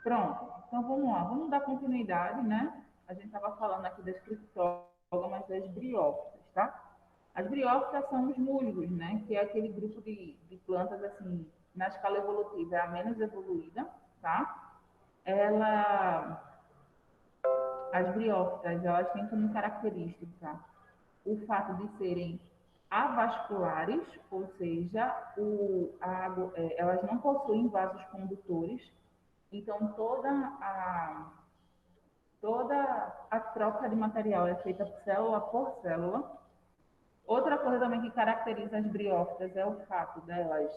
Pronto. Então vamos lá, vamos dar continuidade, né? A gente estava falando aqui das criptógamas, das briófitas, tá? As briófitas são os musgos, né? Que é aquele grupo de plantas, assim, na escala evolutiva, é a menos evoluída, tá? Ela, as briófitas, elas têm como característica o fato de serem avasculares, ou seja, elas não possuem vasos condutores, então toda a troca de material é feita célula por célula. Outra coisa também que caracteriza as briófitas é o fato delas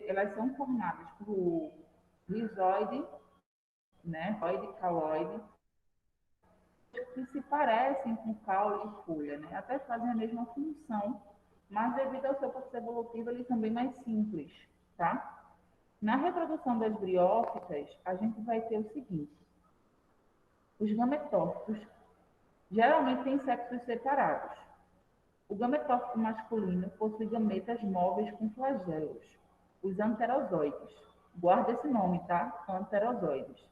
elas são formadas por rizoide, né, rizoide, caloide, que se parecem com caule e folha, né? Até fazem a mesma função, mas devido ao seu processo evolutivo, eles são bem mais simples, tá? Na reprodução das briófitas, a gente vai ter o seguinte: os gametófitos geralmente têm sexos separados. O gametófito masculino possui gametas móveis com flagelos, os anterozoides. Guarda esse nome, tá? Anterozoides.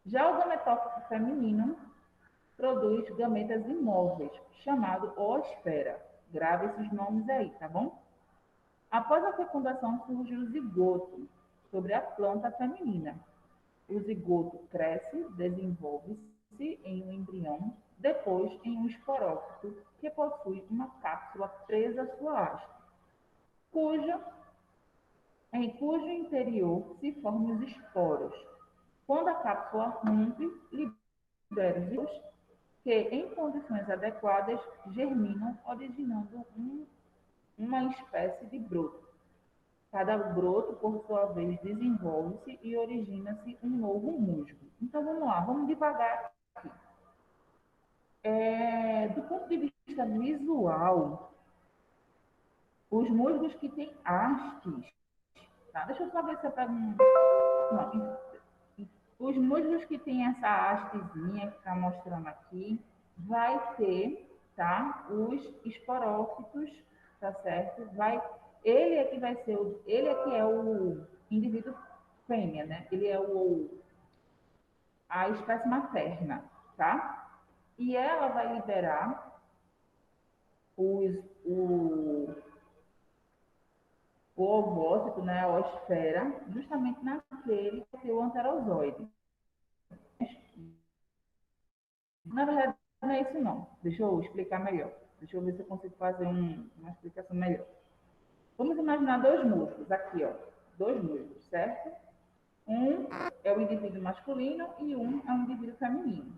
Já o gametófito feminino produz gametas imóveis, chamado oosfera. Grave esses nomes aí, tá bom? Após a fecundação surge o zigoto sobre a planta feminina. O zigoto cresce, desenvolve-se em um embrião, depois em um esporófito que possui uma cápsula presa à sua haste, cuja, em cujo interior se formam os esporos. Quando a cápsula rompe, libera os vírus que, em condições adequadas, germinam, originando uma espécie de broto. Cada broto, por sua vez, desenvolve-se e origina-se um novo musgo. Então, vamos lá, vamos devagar aqui. Do ponto de vista visual, os musgos que têm hastes, tá? Deixa eu só ver se eu pego um... Não, os musgos que têm essa hastezinha que está mostrando aqui, vai ter, tá? Os esporófitos, tá certo? Ele é que vai ser, ele é que é o indivíduo fêmea, né? Ele é a espécie materna, tá? E ela vai liberar os, o ovócito, né, a osfera, justamente naquele que é o anterozoide. Na verdade, não é isso não. Deixa eu explicar melhor. Deixa eu ver se eu consigo fazer uma explicação melhor. Vamos imaginar dois musgos aqui, ó. Dois musgos, certo? Um é o indivíduo masculino e um é o indivíduo feminino.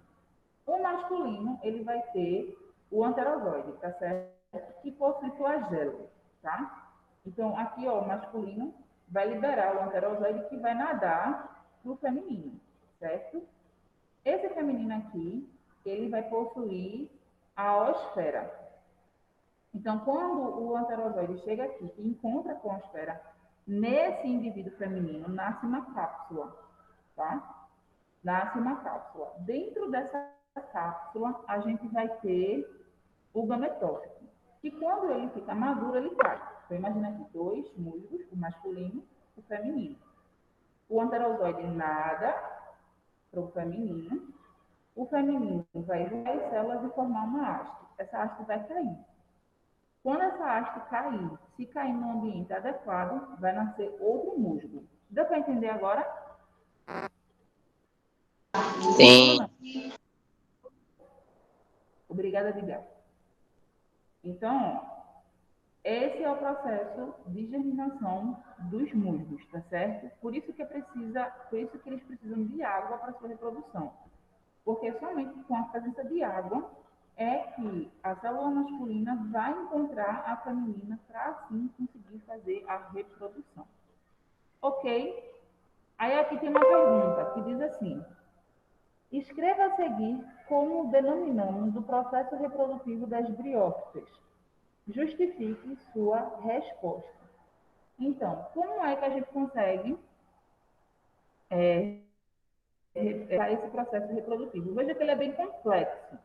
O masculino, ele vai ter o anterozoide, tá certo? Que possui flagelo, tá? Então, aqui, ó, o masculino vai liberar o anterozoide que vai nadar pro feminino, certo? Esse feminino aqui, ele vai possuir a osfera. Então, quando o anterozoide chega aqui e encontra com a osfera, nesse indivíduo feminino nasce uma cápsula, tá? Nasce uma cápsula. Dentro dessa cápsula, a gente vai ter o gametófito, que quando ele fica maduro, ele cai. Então, imagina aqui dois musgos, o masculino e o feminino. O anterozoide nada para o feminino vai ver as células e formar uma haste. Essa haste vai cair. Quando essa haste cair, se cair no ambiente adequado, vai nascer outro musgo. Deu para entender agora? Entendendo ou Sim, não? Obrigada, Edgar. Então, esse é o processo de germinação dos musgos, tá certo? Por isso que eles precisam de água para sua reprodução. Porque somente com a presença de água é que a célula masculina vai encontrar a feminina para assim conseguir fazer a reprodução. Ok? Aí aqui tem uma pergunta que diz assim: escreva a seguir como denominamos o processo reprodutivo das briófitas. Justifique sua resposta. Então, como é que a gente consegue esse processo reprodutivo? Veja que ele é bem complexo.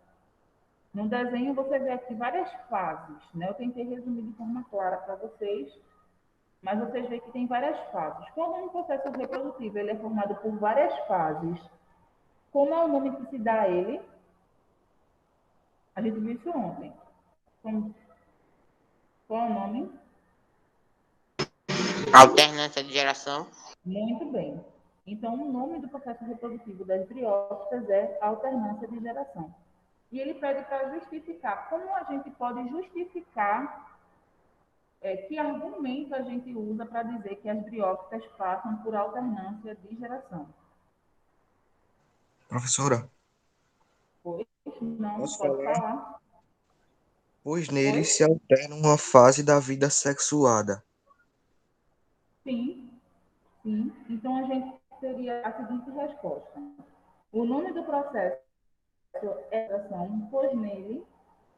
No desenho você vê aqui várias fases, né? Eu tentei resumir de forma clara para vocês, Mas vocês veem que tem várias fases. Quando um processo reprodutivo ele é formado por várias fases, como é o nome que se dá a ele? A gente viu isso ontem. Qual é o nome? Alternância de geração. Muito bem. Então, o nome do processo reprodutivo das briófitas é alternância de geração. E ele pede para justificar. Como a gente pode justificar, que argumento a gente usa para dizer que as briófitas passam por alternância de geração? Professora, Pois não, posso pode falar? falar. Pois Oi? neles se alterna uma fase da vida sexuada. Sim, sim. Então, a gente teria a seguinte resposta. O nome do processo é geração, pois nele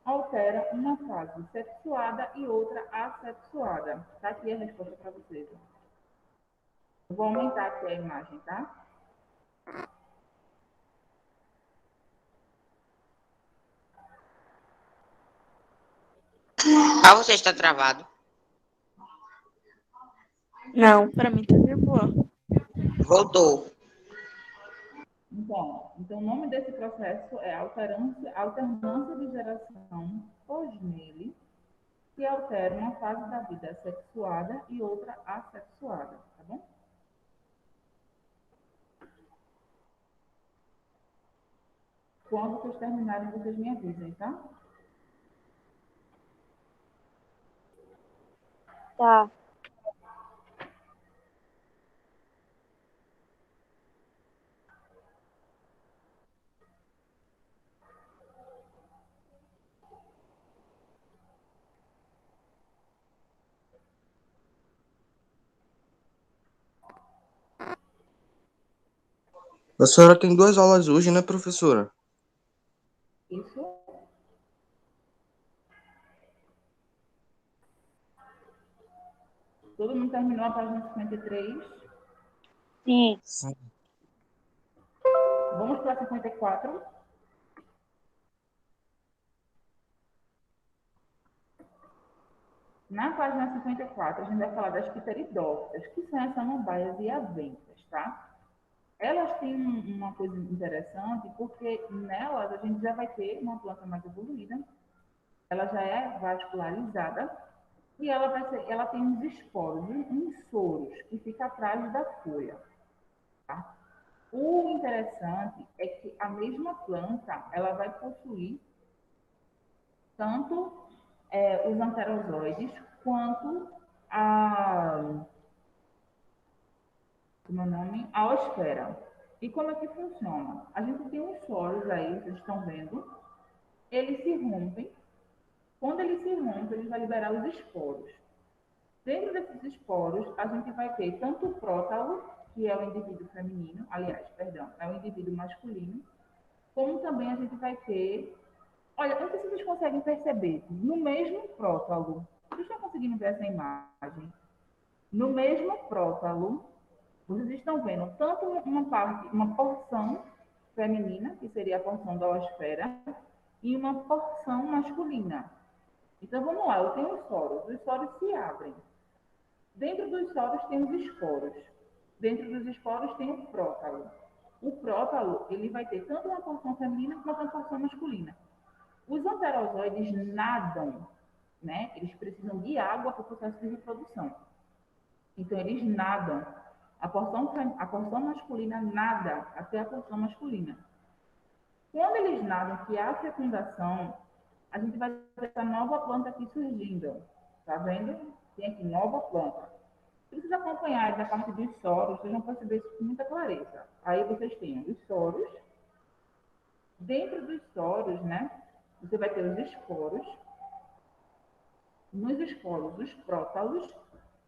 altera uma fase sexuada e outra assexuada. Está aqui a resposta para vocês. Eu vou aumentar aqui a imagem, tá? Ah, você está travado. Não, para mim tá de boa. Voltou. Então, o nome desse processo é alternância de geração, pois nele se altera uma fase da vida sexuada e outra assexuada, tá bom? Quando vocês terminarem, vocês me avisem, tá? Tá. A senhora tem 2 aulas hoje, né, professora? Isso. Todo mundo terminou a página 53? Sim. Sim. Vamos para a 54? Na página 54, a gente vai falar das pteridófitas, que são as samambaias e aventas, tá? Elas têm uma coisa interessante, porque nelas a gente já vai ter uma planta mais evoluída, ela já é vascularizada, e ela tem uns esporos, uns soros, que fica atrás da folha, tá? O interessante é que a mesma planta, ela vai possuir tanto os anterozoides quanto a, como é o nome? A osfera. E como é que funciona? A gente tem uns soros aí, vocês estão vendo, eles se rompem. Quando eles se rompem, eles vão liberar os esporos. Dentro desses esporos, a gente vai ter tanto o prótalo, que é o indivíduo feminino, aliás, perdão, é o indivíduo masculino, como também a gente vai ter. Olha, não sei se vocês conseguem perceber, no mesmo prótalo, vocês estão conseguindo ver essa imagem? No mesmo prótalo, vocês estão vendo tanto uma parte, uma porção feminina, que seria a porção da osfera, e uma porção masculina. Então vamos lá, eu tenho os soros se abrem. Dentro dos soros tem os esporos. Dentro dos esporos tem o prótalo. O prótalo, ele vai ter tanto uma porção feminina quanto uma porção masculina. Os anterozoides nadam, né? Eles precisam de água para o processo de reprodução. Então, eles nadam. A porção masculina nada até a porção masculina. Quando eles nadam, que há a fecundação, a gente vai ter essa nova planta aqui surgindo. Tá vendo? Tem aqui nova planta. Se vocês acompanharem da parte dos soros, vocês vão perceber isso com muita clareza. Aí vocês têm os soros. Dentro dos soros, né? Você vai ter os esporos. Nos esporos, os prótalos.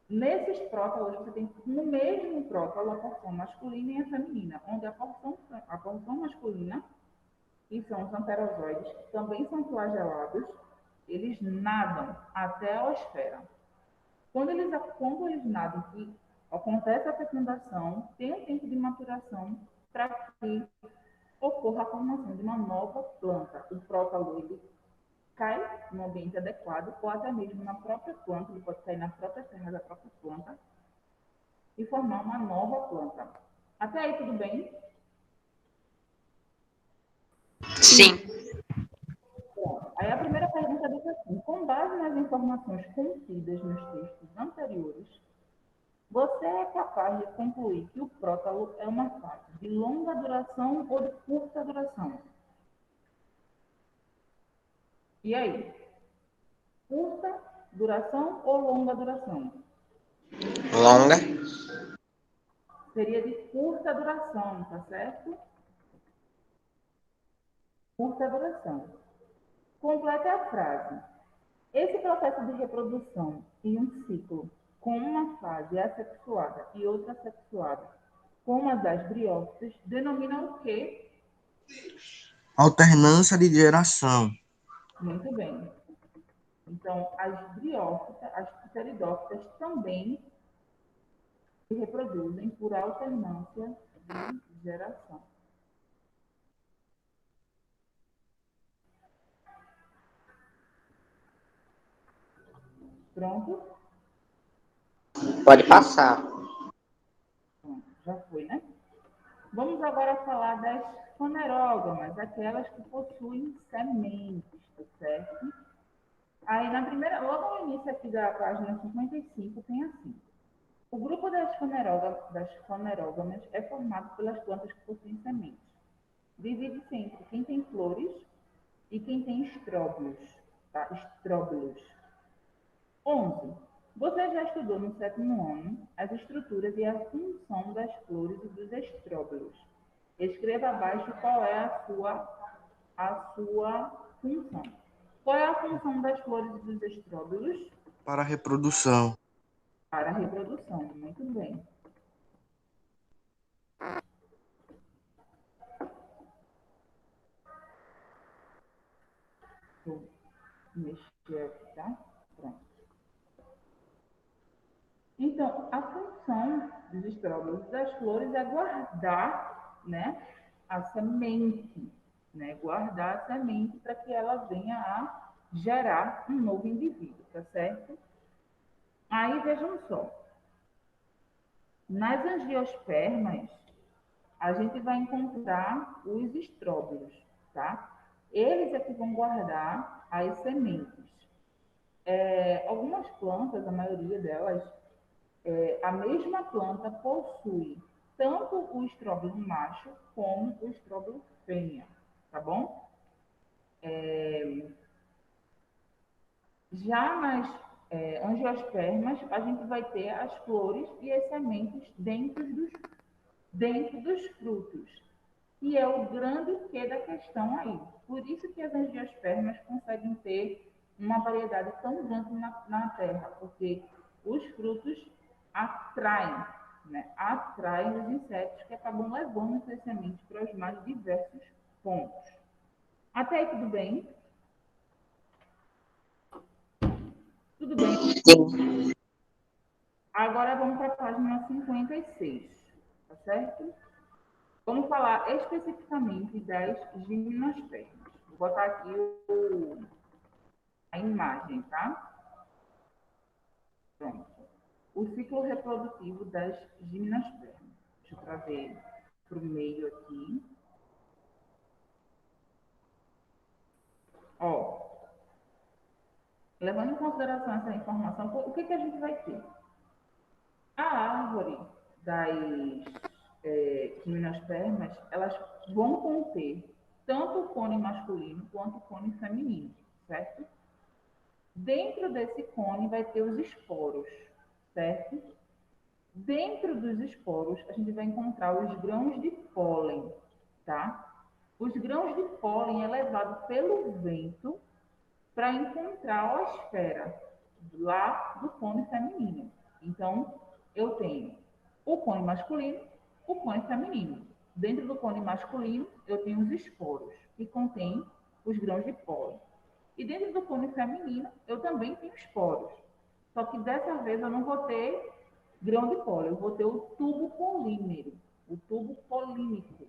Nesses prótalos, você tem no mesmo prótalo a porção masculina e a feminina, onde a porção masculina, que são os anterozoides, que também são flagelados, eles nadam até a osfera. Quando eles nadam, que acontece a fecundação, tem um tempo de maturação para que ocorra a formação de uma nova planta. O prótalo, ele cai no ambiente adequado, ou até mesmo na própria planta, ele pode cair na própria terra da própria planta e formar uma nova planta. Até aí tudo bem? Sim. Pronto. Aí a primeira pergunta diz assim: com base nas informações contidas nos textos anteriores, você é capaz de concluir que o prótalo é uma fase de longa duração ou de curta duração? E aí? Curta duração ou longa duração? Longa. Seria de curta duração, tá certo? Curta duração. Complete a frase. Esse processo de reprodução em um ciclo com uma fase assexuada e outra assexuada, como a das briófitas, denomina o quê? Alternância de geração. Muito bem. Então, as briófitas, as pteridófitas também se reproduzem por alternância de geração. Pronto? Pode passar. Pronto, já foi, né? Vamos agora falar das fanerógamas, aquelas que possuem sementes, tá certo? Aí, logo no início aqui da página 55, tem assim. O grupo das fanerógamas é formado pelas plantas que possuem sementes. Divide-se entre quem tem flores e quem tem estróbilos, tá? Estróbilos. 11. Você já estudou no 7º ano as estruturas e a função das flores e dos estróbilos. Escreva abaixo qual é a sua função. Qual é a função das flores e dos estróbilos? Para a reprodução. Para a reprodução. Muito bem. Vou mexer aqui, tá? Pronto. Então, a função dos estróbilos e das flores é guardar, né, a semente, né? Guardar a semente para que ela venha a gerar um novo indivíduo, tá certo? Aí, vejam só. Nas angiospermas, a gente vai encontrar os estróbilos, tá? Eles é que vão guardar as sementes. Algumas plantas, a maioria delas, a mesma planta possui tanto o estróbilo macho como o estróbilo fêmea, tá bom? Já nas angiospermas, a gente vai ter as flores e as sementes dentro dos frutos. E é o grande quê da questão aí. Por isso que as angiospermas conseguem ter uma variedade tão grande na terra, porque os frutos atraem, né? Atraem os insetos que acabam levando essas sementes para os mais diversos pontos. Até aí tudo bem? Tudo bem. Sim. Agora vamos para a página 56, tá certo? Vamos falar especificamente das gimnospermas. Vou botar aqui a imagem, tá? Pronto. O ciclo reprodutivo das gimnospermas. Deixa eu trazer para o meio aqui. Ó, levando em consideração essa informação, o que a gente vai ter? A árvore das gimnospermas, elas vão conter tanto o cone masculino quanto o cone feminino, certo? Dentro desse cone vai ter os esporos, certo? Dentro dos esporos, a gente vai encontrar os grãos de pólen, tá? Os grãos de pólen é levado pelo vento para encontrar a esfera lá do cone feminino. Então, eu tenho o cone masculino, o cone feminino. Dentro do cone masculino, eu tenho os esporos, que contêm os grãos de pólen. E dentro do cone feminino, eu também tenho esporos. Só que dessa vez eu não vou ter grão de pólen, eu vou ter o tubo polímero, o tubo polínico.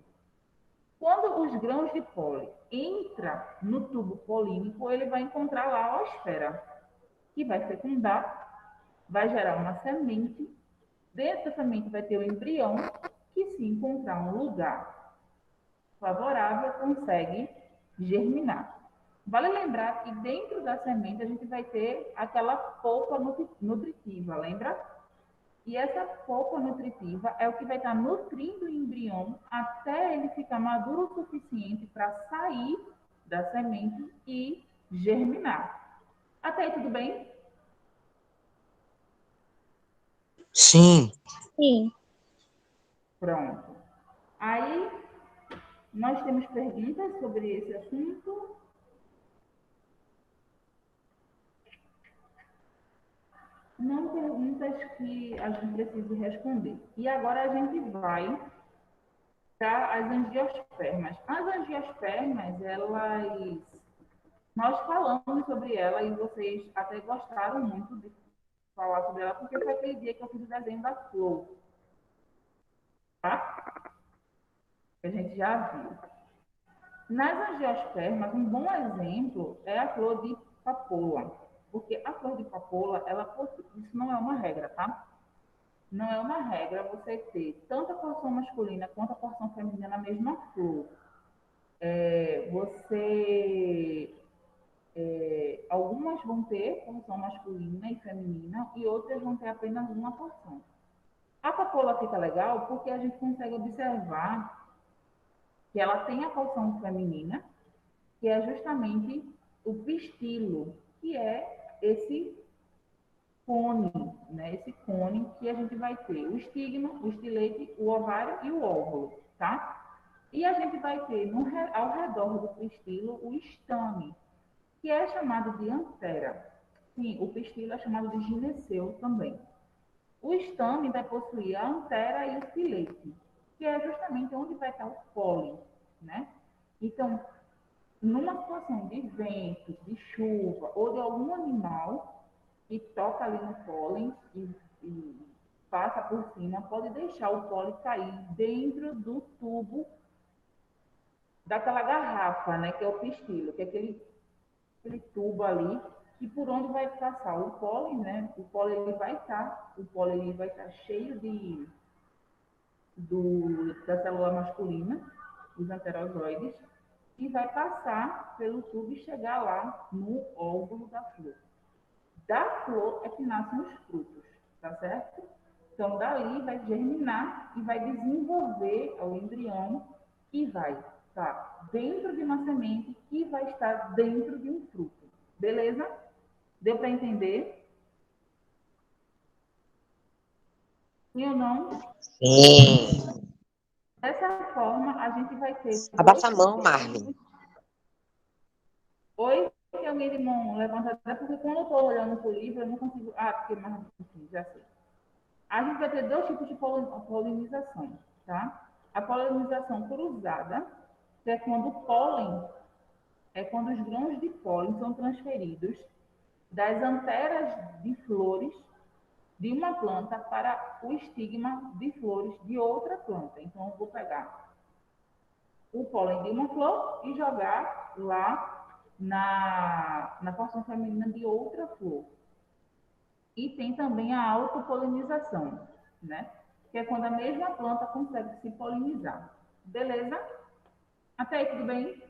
Quando os grãos de pólen entram no tubo polínico, ele vai encontrar lá a hoosfera, que vai fecundar, vai gerar uma semente. Dentro da semente vai ter o embrião, que se encontrar um lugar favorável, consegue germinar. Vale lembrar que dentro da semente a gente vai ter aquela polpa nutritiva, lembra? E essa polpa nutritiva é o que vai estar nutrindo o embrião até ele ficar maduro o suficiente para sair da semente e germinar. Até aí tudo bem? Sim. Sim. Pronto. Aí nós temos perguntas sobre esse assunto? Não perguntas que a gente precise responder. E agora a gente vai para as angiospermas. As angiospermas, elas... Nós falamos sobre ela e vocês até gostaram muito de falar sobre ela, porque foi aquele dia que eu fiz o desenho da flor, tá? Que a gente já viu. Nas angiospermas, um bom exemplo é a flor de papoula. Porque a flor de papoula, ela possui... Isso não é uma regra, tá? Não é uma regra você ter tanto a porção masculina quanto a porção feminina na mesma flor. Algumas vão ter porção masculina e feminina e outras vão ter apenas uma porção. A papoula fica legal porque a gente consegue observar que ela tem a porção feminina, que é justamente o pistilo, que é esse cone, né? Esse cone que a gente vai ter o estigma, o estilete, o ovário e o óvulo, tá? E a gente vai ter ao redor do pistilo o estame, que é chamado de antera. Sim, o pistilo é chamado de gineceu também. O estame vai possuir a antera e o estilete, que é justamente onde vai estar o pólen, né? Então, numa situação de vento, de chuva ou de algum animal que toca ali no pólen e passa por cima, pode deixar o pólen cair dentro do tubo daquela garrafa, né, que é o pistilo, que é aquele tubo ali, que por onde vai passar o pólen, né? O pólen ele vai estar cheio da célula masculina, os anterozoides, e vai passar pelo tubo e chegar lá no óvulo da flor. Da flor é que nascem os frutos, tá certo? Então, dali vai germinar e vai desenvolver o embrião que vai estar dentro de uma semente que vai estar dentro de um fruto. Beleza? Deu para entender? Sim ou não? Sim. Dessa forma, a gente vai ter dois Abaixa a mão, Marvin. tipos. Oi, tem alguém de mão levantada? Porque quando eu estou olhando para o livro, eu não consigo... Ah, porque mais... Enfim, já sei. A gente vai ter dois tipos de polinização, tá? A polinização cruzada, que é quando o pólen, é quando os grãos de pólen são transferidos das anteras de flores de uma planta para o estigma de flores de outra planta. Então, eu vou pegar o pólen de uma flor e jogar lá na porção feminina de outra flor. E tem também a autopolinização, né? Que é quando a mesma planta consegue se polinizar. Beleza? Até aí, tudo bem?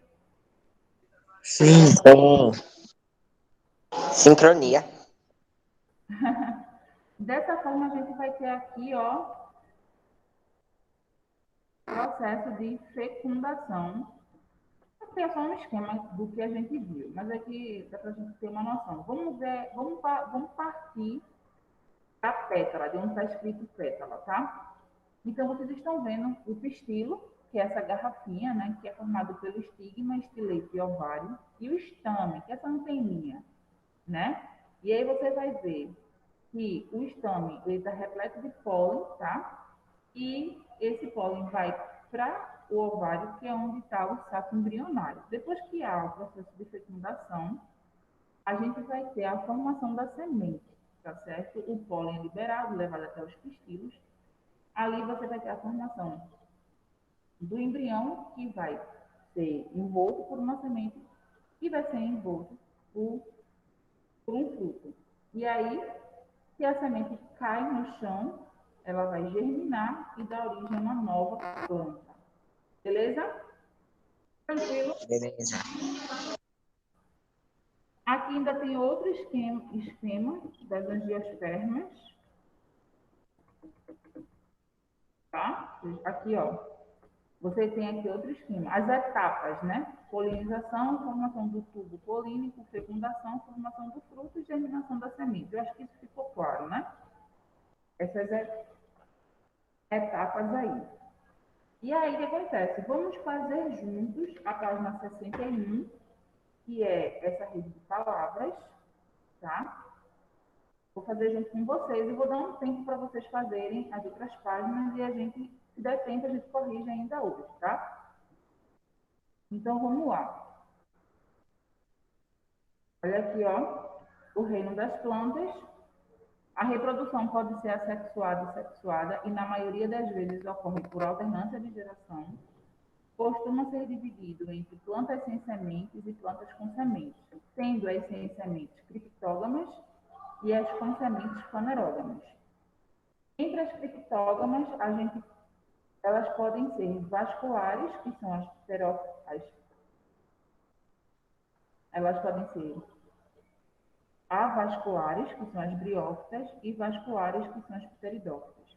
Sim. Sim. Sincronia. Dessa forma, a gente vai ter aqui, ó, processo de fecundação. Aqui é só um esquema do que a gente viu, mas aqui dá para a gente ter uma noção. Vamos partir da pétala, de onde está escrito pétala, tá? Então, vocês estão vendo o pistilo, que é essa garrafinha, né, que é formado pelo estigma, estilete e ovário, e o estame, que é essa anteninha, né? E aí você vai ver que o estame está repleto de pólen, tá? E esse pólen vai para o ovário, que é onde está o saco embrionário. Depois que há o processo de fecundação, a gente vai ter a formação da semente, tá certo? O pólen é liberado, levado até os pistilos. Ali você vai ter a formação do embrião que vai ser envolto por uma semente que vai ser envolto por um fruto. E aí, se a semente cai no chão, ela vai germinar e dar origem a uma nova planta. Beleza? Tranquilo? Beleza. Aqui ainda tem outro esquema das angiospermas, tá? Aqui, ó. Você tem aqui outro esquema. As etapas, né? Polinização, formação do tubo polínico, fecundação, formação do fruto e germinação da semente. Eu acho que isso ficou claro, né? Essas etapas aí. E aí, o que acontece? Vamos fazer juntos a página 61, que é essa rede de palavras, tá? Vou fazer junto com vocês e vou dar um tempo para vocês fazerem as outras páginas e a gente, se der tempo, a gente corrige ainda hoje, tá? Então, vamos lá. Olha aqui, ó, o reino das plantas. A reprodução pode ser assexuada e sexuada e, na maioria das vezes, ocorre por alternância de geração. Costuma ser dividido entre plantas sem sementes e plantas com sementes, sendo as sem sementes criptógamas e as com sementes fanerógamas. Entre as criptógamas, elas podem ser vasculares, que são as pterófitas. Elas podem ser avasculares, que são as briófitas, e vasculares, que são as pteridófitas.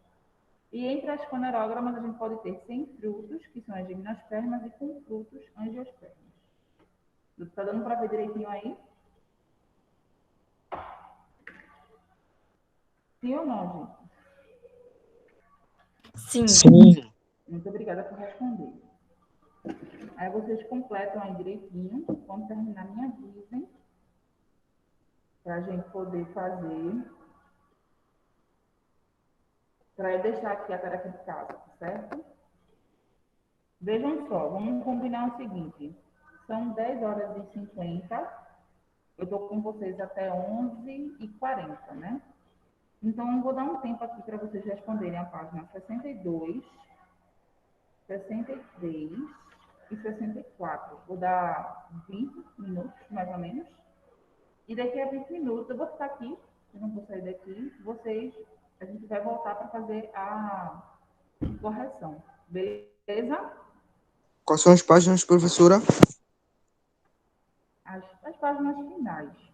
E entre as fanerógamas, a gente pode ter sem frutos, que são as gimnospermas, e com frutos, angiospermas. Está dando para ver direitinho aí? Sim ou não, gente? Sim. Sim. Muito obrigada por responder. Aí vocês completam aí direitinho. Quando terminar, me avisem. Para a gente poder fazer. Para eu deixar aqui a tarefa de casa, certo? Vejam só, vamos combinar o seguinte. São 10 horas e 50. Eu estou com vocês até 11h40, né? Então, eu vou dar um tempo aqui para vocês responderem a página 62, 63 e 64. Vou dar 20 minutos, mais ou menos. E daqui a 20 minutos, eu vou ficar aqui, eu não vou sair daqui. A gente vai voltar para fazer a correção. Beleza? Quais são as páginas, professora? As páginas finais.